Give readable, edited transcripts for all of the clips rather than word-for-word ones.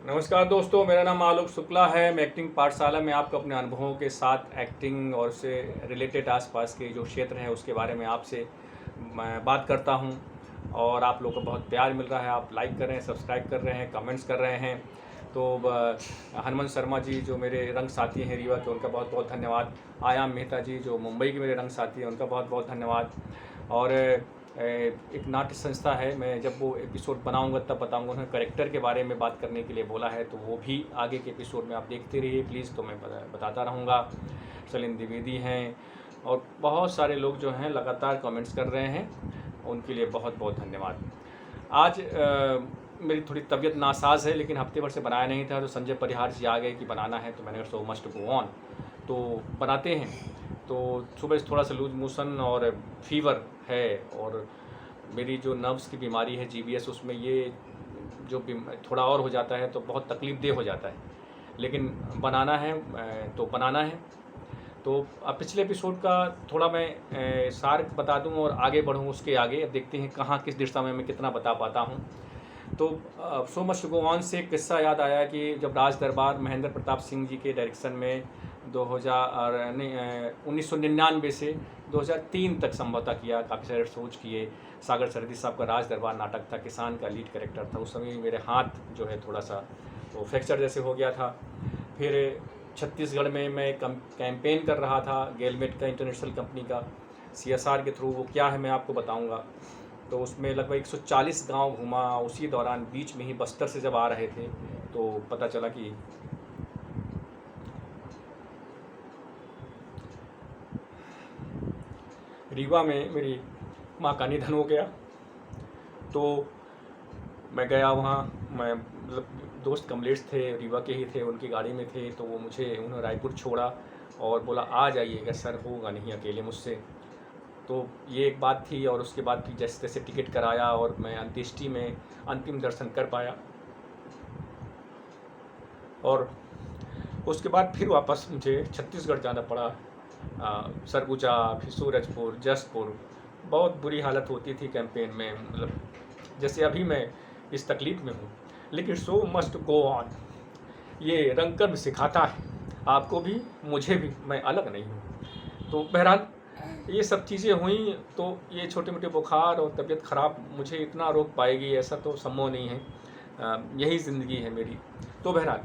नमस्कार दोस्तों, मेरा नाम आलोक शुक्ला है। मैं एक्टिंग पाठशाला में आपको अपने अनुभवों के साथ एक्टिंग और उससे रिलेटेड आसपास के जो क्षेत्र हैं उसके बारे में आपसे मैं बात करता हूं। और आप लोगों को बहुत प्यार मिल रहा है, आप लाइक कर रहे हैं, सब्सक्राइब कर रहे हैं, कमेंट्स कर रहे हैं। तो हनुमंत शर्मा जी जो मेरे रंग साथी हैं रीवा के, उनका बहुत बहुत धन्यवाद। आयाम मेहता जी जो मुंबई के मेरे रंग साथी हैं, उनका बहुत बहुत धन्यवाद। और एक नाट्य संस्था है, मैं जब वो एपिसोड बनाऊंगा तब बताऊंगा। उन्होंने करेक्टर के बारे में बात करने के लिए बोला है, तो वो भी आगे के एपिसोड में आप देखते रहिए प्लीज़, तो मैं बताता रहूँगा। सलीम द्विवेदी हैं और बहुत सारे लोग जो हैं लगातार कमेंट्स कर रहे हैं, उनके लिए बहुत बहुत धन्यवाद। आज मेरी थोड़ी तबीयत नासाज है, लेकिन हफ्ते भर से बनाया नहीं था, तो संजय परिहार जी आ गए कि बनाना है, तो मैंने सो मस्ट गो ऑन, तो बनाते हैं। तो सुबह से थोड़ा सा लूज मोशन और फीवर है, और मेरी जो नर्व्स की बीमारी है जीबीएस, उसमें ये जो थोड़ा और हो जाता है तो बहुत तकलीफ देह हो जाता है, लेकिन बनाना है तो बनाना है। तो अब पिछले एपिसोड का थोड़ा मैं सार बता दूं और आगे बढ़ूं, उसके आगे अब देखते हैं कहाँ किस दिशा में मैं कितना बता पाता हूं। तो सो मच गो ऑन से एक किस्सा याद आया कि जब राज दरबार महेंद्र प्रताप सिंह जी के डायरेक्शन में 1999 से 2003 तक संभवतः किया, काफ़ी सारे सोच किए। सागर सरदी साहब का राज दरबार नाटक था, किसान का लीड कैरेक्टर था। उस समय मेरे हाथ जो है थोड़ा सा वो फ्रैक्चर जैसे हो गया था। फिर छत्तीसगढ़ में मैं कैंपेन कर रहा था गेलमेट का, इंटरनेशनल कंपनी का, सीएसआर के थ्रू। वो क्या है मैं आपको बताऊंगा। तो उसमें लगभग 140 गांव घूमा। उसी दौरान बीच में ही बस्तर से जब आ रहे थे तो पता चला कि रीवा में मेरी माँ का निधन हो गया। तो मैं गया वहाँ, मैं मतलब दोस्त कमलेश थे, रीवा के ही थे, उनकी गाड़ी में थे, तो वो उन्होंने रायपुर छोड़ा और बोला आ जाइएगा सर, होगा नहीं अकेले मुझसे। तो ये एक बात थी। और उसके बाद फिर जैसे तैसे टिकट कराया और मैं अंत्येष्टि में अंतिम दर्शन कर पाया। और उसके बाद फिर वापस मुझे छत्तीसगढ़ जाना पड़ा, सरगुजा, फिर सूरजपुर, जसपुर। बहुत बुरी हालत होती थी कैंपेन में, मतलब जैसे अभी मैं इस तकलीफ़ में हूँ, लेकिन सो मस्ट गो ऑन। ये रंगकर्म सिखाता है आपको भी, मुझे भी, मैं अलग नहीं हूँ। तो बहरहाल ये सब चीज़ें हुई, तो ये छोटे मोटे बुखार और तबीयत ख़राब मुझे इतना रोक पाएगी ऐसा तो संभव नहीं है। यही ज़िंदगी है मेरी। तो बहरहाल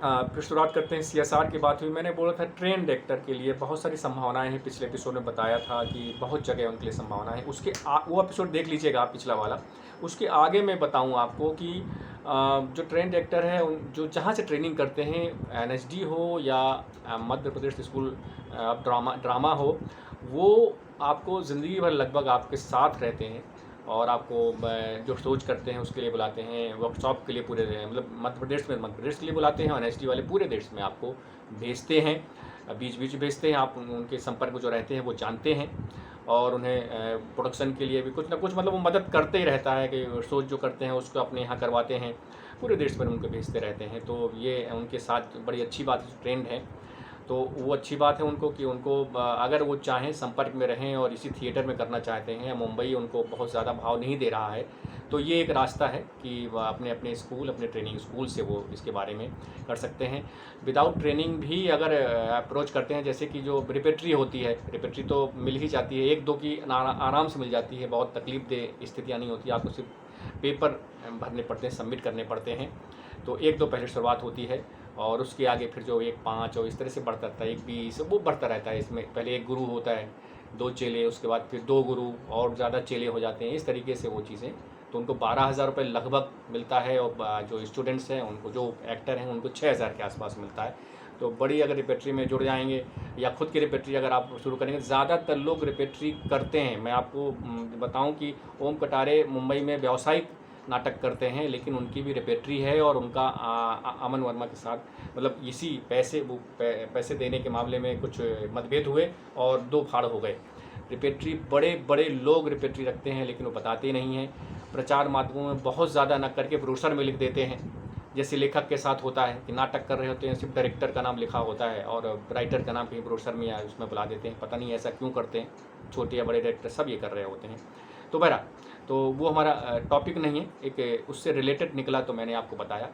फिर शुरुआत करते हैं। सीएसआर की बात हुई, मैंने बोला था ट्रेंड एक्टर के लिए बहुत सारी संभावनाएं हैं। पिछले एपिसोड में बताया था कि बहुत जगह उनके लिए संभावना है। वो एपिसोड देख लीजिएगा आप, पिछला वाला। उसके आगे मैं बताऊं आपको कि जो ट्रेंड एक्टर है, जो जहाँ से ट्रेनिंग करते हैं, एनएसडी हो या मध्य प्रदेश स्कूल ड्रामा हो, वो आपको ज़िंदगी भर लगभग आपके साथ रहते हैं और आपको जो सोच करते हैं उसके लिए बुलाते हैं, वर्कशॉप के लिए पूरे मतलब मध्य प्रदेश के लिए बुलाते हैं, और एनएसडी वाले पूरे देश में आपको भेजते हैं, बीच बीच भेजते हैं। आप उनके संपर्क में जो रहते हैं वो जानते हैं, और उन्हें प्रोडक्शन के लिए भी कुछ ना कुछ मतलब वो मदद करते ही रहता है कि सोच जो करते हैं उसको अपने यहाँ करवाते हैं, पूरे देश में उनको भेजते रहते हैं। तो ये उनके साथ बड़ी अच्छी बात ट्रेंड है। तो वो अच्छी बात है उनको कि उनको अगर वो चाहें संपर्क में रहें और इसी थिएटर में करना चाहते हैं, मुंबई उनको बहुत ज़्यादा भाव नहीं दे रहा है, तो ये एक रास्ता है कि वह अपने अपने स्कूल, अपने ट्रेनिंग स्कूल से वो इसके बारे में कर सकते हैं। विदाउट ट्रेनिंग भी अगर अप्रोच करते हैं, जैसे कि जो रिपेट्री होती है, रिपेट्री तो मिल ही जाती है, एक दो की आराम से मिल जाती है, बहुत तकलीफ दे स्थितियाँ नहीं होती, आपको सिर्फ पेपर भरने पड़ते हैं, सबमिट करने पड़ते हैं। तो एक दो पहले शुरुआत होती है, और उसके आगे फिर जो 1-5 और इस तरह से बढ़ता रहता है, 1-20 वो बढ़ता रहता है। इसमें पहले एक गुरु होता है, 2 चेले, उसके बाद फिर 2 गुरु और ज़्यादा चेले हो जाते हैं, इस तरीके से वो चीज़ें। तो उनको 12,000 रुपये लगभग मिलता है, और जो स्टूडेंट्स हैं उनको, जो एक्टर हैं उनको 6,000 के आसपास मिलता है। तो बड़ी अगर रिपेट्री में जुड़ जाएंगे या खुद की रिपेट्री अगर आप शुरू करेंगे, ज़्यादातर लोग रिपेट्री करते हैं। मैं आपको बताऊं कि ओम कटारे मुंबई में व्यावसायिक नाटक करते हैं, लेकिन उनकी भी रिपेट्री है, और उनका अमन वर्मा के साथ मतलब इसी पैसे देने के मामले में कुछ मतभेद हुए और 2 फाड़ हो गए। रिपेट्री बड़े बड़े लोग रिपेट्री रखते हैं, लेकिन वो बताते नहीं हैं। प्रचार माध्यमों में बहुत ज़्यादा न करके ब्रोशर में लिख देते हैं, जैसे लेखक के साथ होता है कि नाटक कर रहे होते हैं, सिर्फ डायरेक्टर का नाम लिखा होता है और राइटर का नाम कहीं ब्रोशर में या उसमें बुला देते हैं। पता नहीं ऐसा क्यों करते हैं, छोटे या बड़े डायरेक्टर सब ये कर रहे होते हैं। तो बहरहाल, तो वो हमारा टॉपिक नहीं है, एक उससे रिलेटेड निकला तो मैंने आपको बताया।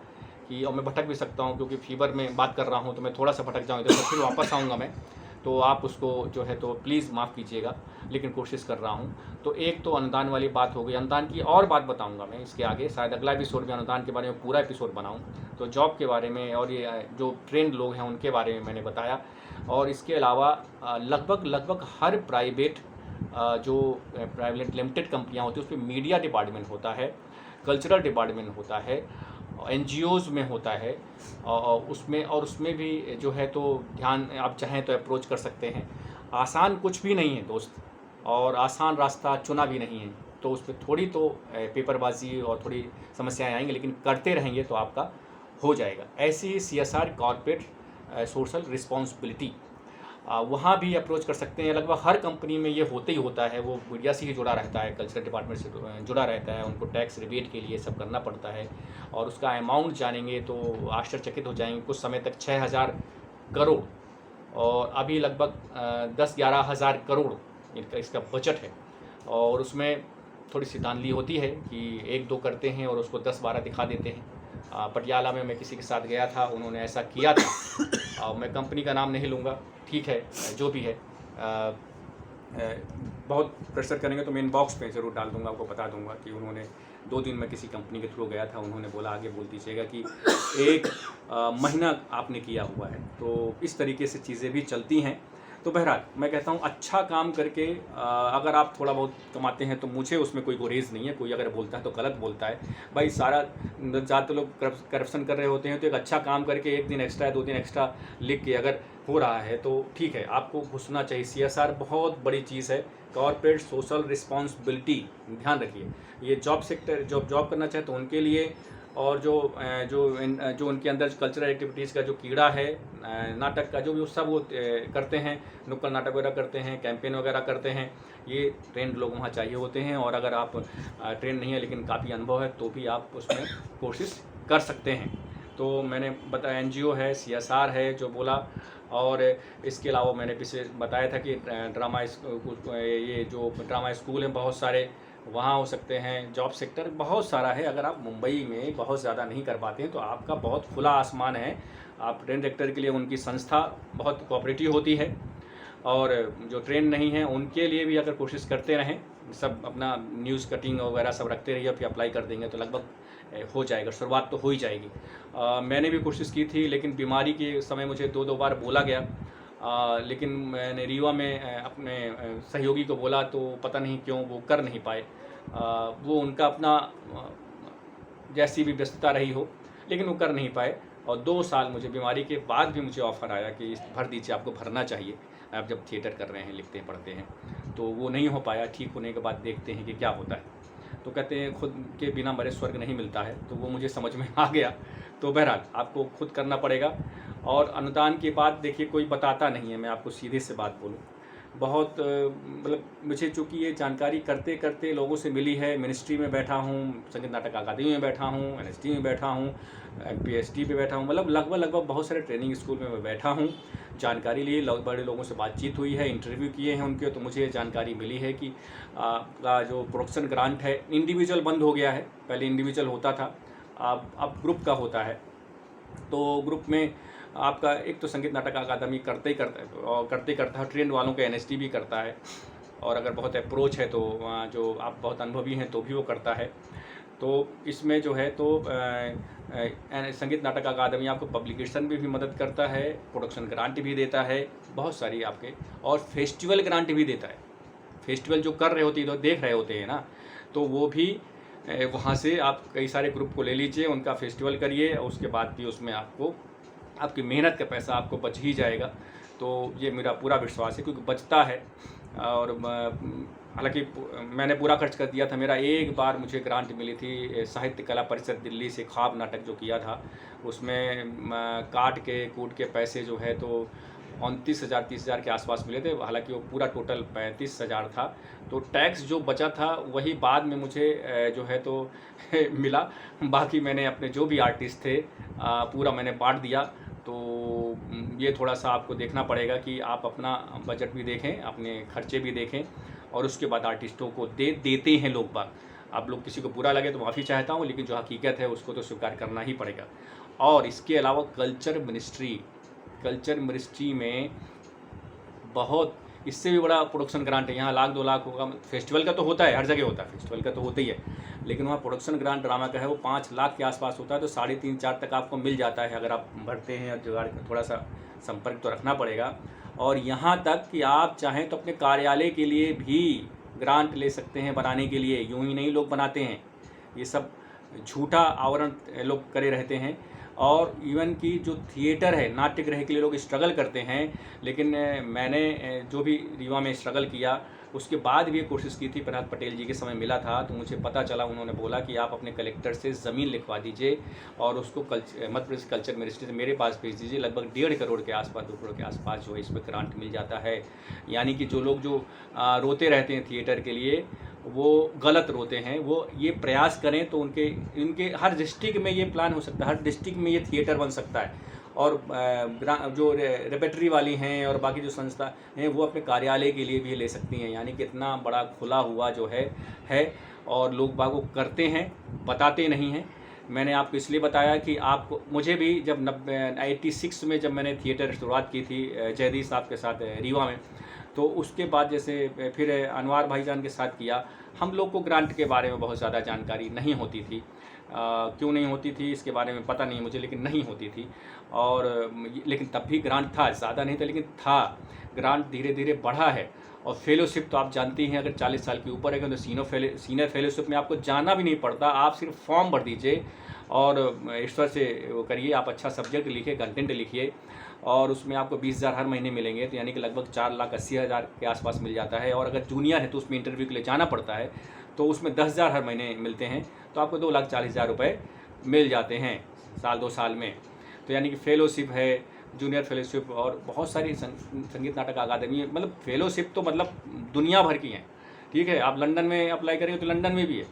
कि और मैं भटक भी सकता हूँ क्योंकि फीवर में बात कर रहा हूँ, तो मैं थोड़ा सा भटक जाऊँ इधर से, फिर वापस आऊँगा मैं, तो आप उसको जो है तो प्लीज़ माफ़ कीजिएगा, लेकिन कोशिश कर रहा हूँ। तो एक तो अनुदान वाली बात हो गई। अनुदान की और बात बताऊँगा मैं इसके आगे, शायद अगला एपिसोड में अनुदान के बारे में पूरा एपिसोड बनाऊँ। तो जॉब के बारे में और ये जो ट्रेंड लोग हैं उनके बारे में मैंने बताया। और इसके अलावा लगभग हर प्राइवेट जो प्राइवेट लिमिटेड कंपनियाँ होती हैं उसमें मीडिया डिपार्टमेंट होता है, कल्चरल डिपार्टमेंट होता है, एनजीओज़ में होता है, और उसमें भी जो है तो ध्यान आप चाहें तो अप्रोच कर सकते हैं। आसान कुछ भी नहीं है दोस्त, और आसान रास्ता चुना भी नहीं है, तो उस पर थोड़ी तो पेपरबाजी और थोड़ी समस्याएं आएंगी, लेकिन करते रहेंगे तो आपका हो जाएगा। ऐसी ही CSR कॉर्पोरेट सोशल रिस्पॉन्सिबिलिटी, वहाँ भी अप्रोच कर सकते हैं। लगभग हर कंपनी में ये होते ही होता है, वो मीडिया से ही जुड़ा रहता है, कल्चरल डिपार्टमेंट से जुड़ा रहता है, उनको टैक्स रिबेट के लिए सब करना पड़ता है। और उसका अमाउंट जानेंगे तो आश्चर्यचकित हो जाएंगे। कुछ समय तक 6,000 करोड़ और अभी लगभग 10-11 हज़ार करोड़ इसका बजट है। और उसमें थोड़ी सी धांधली होती है कि 1-2 करते हैं और उसको 10-12 दिखा देते हैं। पटियाला में मैं किसी के साथ गया था, उन्होंने ऐसा किया था। मैं कंपनी का नाम नहीं लूँगा, ठीक है, जो भी है। बहुत प्रेशर करेंगे तो मैं इनबॉक्स पे ज़रूर डाल दूँगा, आपको बता दूँगा कि उन्होंने 2 दिन में किसी कंपनी के थ्रू गया था, उन्होंने बोला आगे बोल दीजिएगा कि 1 महीना आपने किया हुआ है। तो इस तरीके से चीज़ें भी चलती हैं। तो बहरहाल मैं कहता हूँ अच्छा काम करके अगर आप थोड़ा बहुत कमाते हैं तो मुझे उसमें कोई गुरेज नहीं है। कोई अगर बोलता है तो गलत बोलता है भाई। ज़्यादातर लोग करप्शन कर रहे होते हैं, तो एक अच्छा काम करके 1 दिन एक्स्ट्रा 2 दिन एक्स्ट्रा लिख के अगर हो रहा है तो ठीक है, आपको घुसना चाहिए। CSR बहुत बड़ी चीज़ है, कॉर्पोरेट सोशल रिस्पॉन्सिबिलिटी। ध्यान रखिए, ये जॉब सेक्टर जॉब करना चाहे तो उनके लिए, और जो उनके अंदर कल्चरल एक्टिविटीज़ का जो कीड़ा है, नाटक का जो भी सब वो करते हैं, नुक्कड़ नाटक वगैरह करते हैं, कैंपेन वगैरह करते हैं, ये ट्रेंड लोग वहाँ चाहिए होते हैं। और अगर आप ट्रेंड नहीं है लेकिन काफ़ी अनुभव है तो भी आप उसमें कोशिश कर सकते हैं। तो मैंने बताया NGO है, CSR है जो बोला। और इसके अलावा मैंने पीछे बताया था कि ये जो ड्रामा स्कूल हैं बहुत सारे, वहाँ हो सकते हैं। जॉब सेक्टर बहुत सारा है। अगर आप मुंबई में बहुत ज़्यादा नहीं कर पाते हैं तो आपका बहुत खुला आसमान है। आप ट्रेन डायरेक्टर के लिए उनकी संस्था बहुत कोऑपरेटिव होती है, और जो ट्रेन नहीं है उनके लिए भी अगर कोशिश करते रहें, सब अपना न्यूज़ कटिंग वगैरह सब रखते रहिए, फिर अप्लाई कर देंगे तो लगभग हो जाएगा। शुरुआत तो हो ही जाएगी। मैंने भी कोशिश की थी, लेकिन बीमारी के समय मुझे 2-2 बार बोला गया। लेकिन मैंने रीवा में अपने सहयोगी को बोला तो पता नहीं क्यों वो कर नहीं पाए। वो उनका अपना जैसी भी व्यस्तता रही हो, लेकिन वो कर नहीं पाए। और 2 साल मुझे बीमारी के बाद भी मुझे ऑफ़र आया कि भर दीजिए, आपको भरना चाहिए, आप जब थिएटर कर रहे हैं, लिखते हैं, पढ़ते हैं। तो वो नहीं हो पाया। ठीक होने के बाद देखते हैं कि क्या होता है। तो कहते हैं खुद के बिना मरे स्वर्ग नहीं मिलता है, तो वो मुझे समझ में आ गया। तो बहरहाल आपको खुद करना पड़ेगा। और अनुदान की बात देखिए, कोई बताता नहीं है, मैं आपको सीधे से बात बोलूँ। बहुत मतलब मुझे चूँकि ये जानकारी करते करते लोगों से मिली है। मिनिस्ट्री में बैठा हूँ, संगीत नाटक अकादमी में बैठा हूँ, NST में बैठा हूँ, PhD पे बैठा हूँ, मतलब लगभग बहुत सारे ट्रेनिंग स्कूल में मैं बैठा हूँ। जानकारी ली, बड़े लोगों से बातचीत हुई है, इंटरव्यू किए हैं उनके, तो मुझे जानकारी मिली है कि का जो प्रोडक्शन ग्रांट है इंडिविजुअल बंद हो गया है। पहले इंडिविजुअल होता था, अब ग्रुप का होता है। तो ग्रुप में आपका एक तो संगीत नाटक अकादमी करते करता ट्रेंड वालों के NST भी करता है, और अगर बहुत अप्रोच है तो जो आप बहुत अनुभवी हैं तो भी वो करता है। तो इसमें जो है तो संगीत नाटक अकादमी आपको पब्लिकेशन में भी मदद करता है, प्रोडक्शन ग्रांट भी देता है, बहुत सारी आपके, और फेस्टिवल ग्रांट भी देता है। फेस्टिवल जो कर रहे होते हैं तो देख रहे होते हैं ना, तो वो भी वहाँ से आप कई सारे ग्रुप को ले लीजिए, उनका फेस्टिवल करिए, और उसके बाद भी उसमें आपको आपकी मेहनत का पैसा आपको बच ही जाएगा। तो ये मेरा पूरा विश्वास है, क्योंकि बचता है। और हालांकि मैंने पूरा खर्च कर दिया था। मेरा एक बार मुझे ग्रांट मिली थी साहित्य कला परिषद दिल्ली से, ख्वाब नाटक जो किया था उसमें काट के कूट के पैसे जो है तो 29,000-30,000 के आसपास मिले थे। हालांकि वो पूरा टोटल 35,000 था। तो टैक्स जो बचा था वही बाद में मुझे जो है तो मिला। बाकी मैंने अपने जो भी आर्टिस्ट थे पूरा मैंने बांट दिया। तो ये थोड़ा सा आपको देखना पड़ेगा कि आप अपना बजट भी देखें, अपने खर्चे भी देखें, और उसके बाद आर्टिस्टों को देते हैं लोग बाग। आप लोग किसी को बुरा लगे तो माफ़ी चाहता हूँ, लेकिन जो हकीकत है उसको तो स्वीकार करना ही पड़ेगा। और इसके अलावा कल्चर मिनिस्ट्री में बहुत इससे भी बड़ा प्रोडक्शन ग्रांट है। यहाँ 1 लाख 2 लाख होगा, फेस्टिवल का तो होता है, हर जगह होता है, फेस्टिवल का तो होता ही है, लेकिन वहाँ प्रोडक्शन ग्रांट ड्रामा का है वो 5 लाख के आसपास होता है। तो 3.5-4 तक आपको मिल जाता है अगर आप भरते हैं। जुगाड़ थोड़ा सा संपर्क तो रखना पड़ेगा। और यहाँ तक कि आप चाहें तो अपने कार्यालय के लिए भी ग्रांट ले सकते हैं बनाने के लिए। यूँ ही नहीं लोग बनाते हैं, ये सब झूठा आवरण लोग करे रहते हैं। और इवन कि जो थिएटर है, नाट्यगृह के लिए लोग स्ट्रगल करते हैं, लेकिन मैंने जो भी रीवा में स्ट्रगल किया उसके बाद भी कोशिश की थी। प्रहलाद पटेल जी के समय मिला था तो मुझे पता चला, उन्होंने बोला कि आप अपने कलेक्टर से ज़मीन लिखवा दीजिए और उसको मध्य प्रदेश कल्चर मिनिस्ट्री से मेरे पास भेज दीजिए। लगभग 1.5 करोड़ के आसपास, 2 करोड़ के आसपास जो है इसमें ग्रांट मिल जाता है। यानी कि जो लोग जो रोते रहते हैं थिएटर के लिए, वो गलत रोते हैं। वो ये प्रयास करें तो इनके हर डिस्ट्रिक्ट में ये प्लान हो सकता है, हर डिस्ट्रिक्ट में ये थिएटर बन सकता है। और जो रेपेटरी वाली हैं और बाकी जो संस्था हैं वो अपने कार्यालय के लिए भी ले सकती हैं। यानी कि इतना बड़ा खुला हुआ जो है और लोग बागो करते हैं, बताते नहीं हैं। मैंने आपको इसलिए बताया कि आपको, मुझे भी जब 86 में जब मैंने थिएटर शुरुआत की थी जयदीप साहब के साथ रीवा में, तो उसके बाद जैसे फिर अनवार भाईजान के साथ किया, हम लोग को ग्रांट के बारे में बहुत ज़्यादा जानकारी नहीं होती थी। क्यों नहीं होती थी इसके बारे में पता नहीं मुझे, लेकिन नहीं होती थी। और लेकिन तब भी ग्रांट था, ज़्यादा नहीं था लेकिन था। ग्रांट धीरे धीरे बढ़ा है। और फेलोशिप तो आप जानती हैं, अगर 40 साल के ऊपर है तो सीनियर फेलोशिप में आपको जाना भी नहीं पड़ता, आप सिर्फ फॉर्म भर दीजिए और ईश्वर से वो करिए। आप अच्छा सब्जेक्ट लिखिए, कंटेंट लिखिए और उसमें आपको 20,000 हर महीने मिलेंगे। तो यानी कि लगभग 4,80,000 के आसपास मिल जाता है। और अगर जूनियर है तो उसमें इंटरव्यू के लिए जाना पड़ता है, तो उसमें 10,000 हर महीने मिलते हैं। तो आपको 2,40,000 रुपये मिल जाते हैं साल 2 साल में। तो यानी कि फेलोशिप है, जूनियर फेलोशिप और बहुत सारी संगीत नाटक अकादमी, मतलब फेलोशिप तो मतलब दुनिया भर की हैं। ठीक है, आप लंदन में अप्लाई करेंगे तो लंदन में भी है।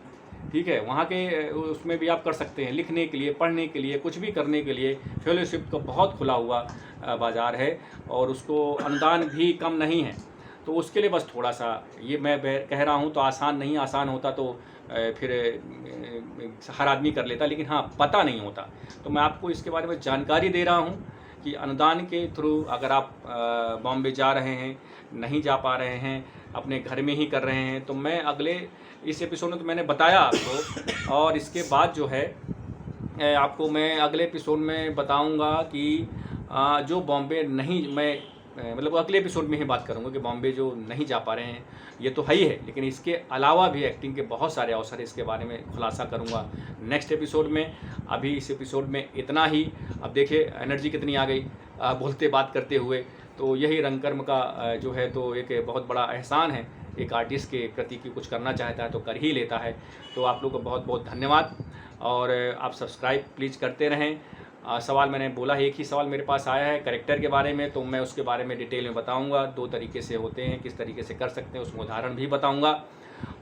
ठीक है, वहाँ के उसमें भी आप कर सकते हैं, लिखने के लिए, पढ़ने के लिए, कुछ भी करने के लिए फेलोशिप का बहुत खुला हुआ बाज़ार है। और उसको अनुदान भी कम नहीं है। तो उसके लिए बस थोड़ा सा ये मैं कह रहा हूँ तो आसान नहीं, आसान होता तो फिर हर आदमी कर लेता, लेकिन हाँ पता नहीं होता। तो मैं आपको इसके बारे में जानकारी दे रहा हूँ कि अनुदान के थ्रू अगर आप बॉम्बे जा रहे हैं, नहीं जा पा रहे हैं, अपने घर में ही कर रहे हैं, तो मैं अगले इस एपिसोड में तो मैंने बताया आपको। और इसके बाद जो है आपको मैं अगले एपिसोड में बताऊंगा कि जो बॉम्बे नहीं, मैं मतलब अगले एपिसोड में ही बात करूंगा कि बॉम्बे जो नहीं जा पा रहे हैं, ये तो है ही है, लेकिन इसके अलावा भी एक्टिंग के बहुत सारे अवसर है, इसके बारे में खुलासा करूंगा नेक्स्ट एपिसोड में। अभी इस एपिसोड में इतना ही। अब देखिए एनर्जी कितनी आ गई बोलते बात करते हुए। तो यही रंगकर्म का जो है तो एक बहुत बड़ा एहसान है, एक आर्टिस्ट के प्रति कि कुछ करना चाहता है तो कर ही लेता है। तो आप लोग को बहुत बहुत धन्यवाद। और आप सब्सक्राइब प्लीज़ करते रहें। सवाल मैंने बोला है, एक ही सवाल मेरे पास आया है कैरेक्टर के बारे में, तो मैं उसके बारे में डिटेल में बताऊंगा। 2 तरीके से होते हैं, किस तरीके से कर सकते हैं उसमें उदाहरण भी बताऊंगा।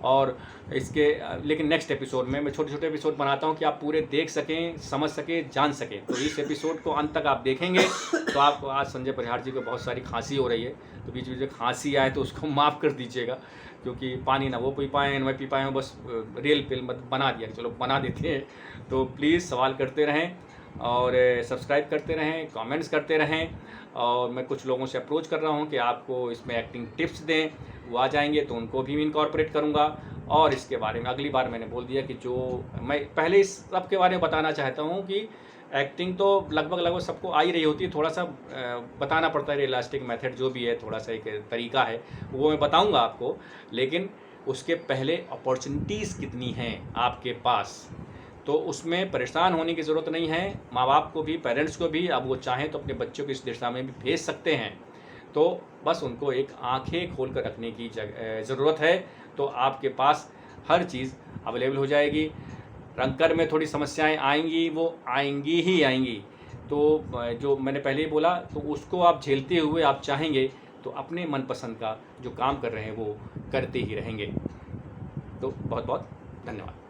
और इसके लेकिन नेक्स्ट एपिसोड में मैं छोटे छोटे एपिसोड बनाता हूं कि आप पूरे देख सकें, समझ सकें, जान सकें। तो इस एपिसोड को अंत तक आप देखेंगे तो आप, आज संजय परिहार जी को बहुत सारी खांसी हो रही है, तो बीच बीच में खांसी आए तो उसको माफ़ कर दीजिएगा, क्योंकि पानी ना वो पी पाएँ ना मैं पी पाए, बस रेल पे बना दिया, चलो बना देते हैं। तो प्लीज़ सवाल करते रहें और सब्सक्राइब करते रहें, कमेंट्स करते रहें। और मैं कुछ लोगों से अप्रोच कर रहा हूं कि आपको इसमें एक्टिंग टिप्स दें, वो आ जाएंगे तो उनको भी इनकॉर्पोरेट करूंगा। और इसके बारे में अगली बार मैंने बोल दिया कि जो मैं पहले इस सब के बारे में बताना चाहता हूं कि एक्टिंग तो लगभग सबको आ ही रही होती है, थोड़ा सा बताना पड़ता है, रियलिस्टिक मेथड जो भी है, थोड़ा सा एक तरीका है वो मैं बताऊँगा आपको। लेकिन उसके पहले अपॉर्चुनिटीज़ कितनी हैं आपके पास, तो उसमें परेशान होने की ज़रूरत नहीं है। माँ बाप को भी, पेरेंट्स को भी, अब वो चाहें तो अपने बच्चों को इस दिशा में भी भेज सकते हैं। तो बस उनको एक आंखें खोल कर रखने की ज़रूरत है, तो आपके पास हर चीज़ अवेलेबल हो जाएगी। रंगकर में थोड़ी समस्याएं आएंगी, वो आएंगी ही आएंगी। तो जो मैंने पहले ही बोला, तो उसको आप झेलते हुए आप चाहेंगे तो अपने मनपसंद का जो काम कर रहे हैं वो करते ही रहेंगे। तो बहुत बहुत धन्यवाद।